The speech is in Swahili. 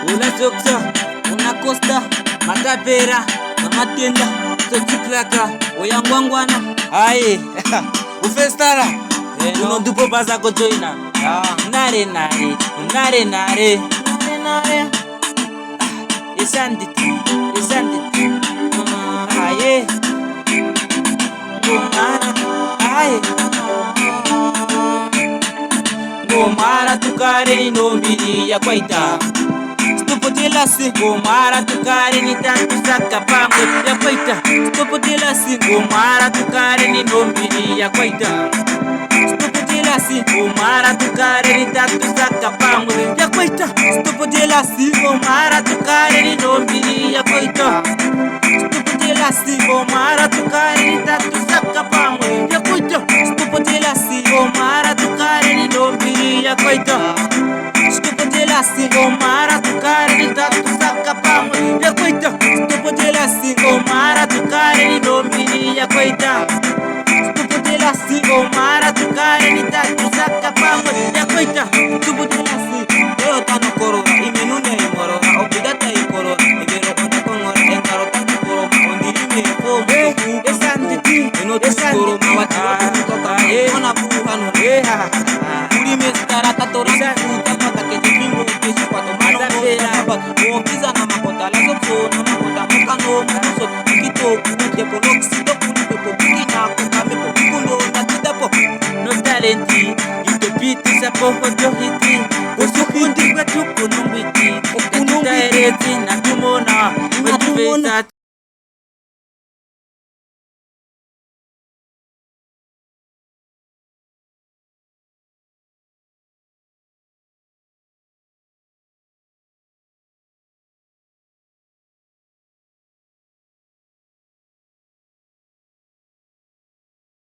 Ula Doctor, una Costa, Matapera, Matenda, Tochiplaka, Oyangwangwana. Aye, Ufestara, uno dupo baza kojoina. Nare nare, nare nare, nare nare. Esanditi, esanditi. Aye, aye. Ngomara tukare inombiri ya kwaita. Stopotela si ngomara tukare ni tatu saka pamwe ya kwaita. Stopotela si ngomara tukare ni inombiri ya kwaita. Stopotela si ngomara tukare ni tatu saka pamwe ya kwaita. Stopotela si ngomara tukare ni inombiri ya kwaita. Stopotela si ngomara tukare ni tatu saka pamwe ya kwaita. Stopotela si ngomara tukare ni inombiri ya kwaita. Stopotela si ngomara tukare ni tatu saka pamwe ya kwaita. Stopotela si ngomara tukare ni inombiri ya kwaita. Stopotela si ngomara tukare ni tatu saka pamwe ya kwaita. Stopotela si leo tano korora imenune imorora obligata ikorora ibero konta kongora engaro tano koroma ondirime fomu esanditi eno tsoro mawati kutoka ona buhano urime stara katorisa utama takejimbo kesu kwa tomada pera okiza na makota la zopso na makota mukano muso kito kuke poloxi do kulipe pokina kokame pokundo natidapo no talenti itopiti sapo hojo hiti kusukundi kwetu kunumbiti okunumbiti na tumona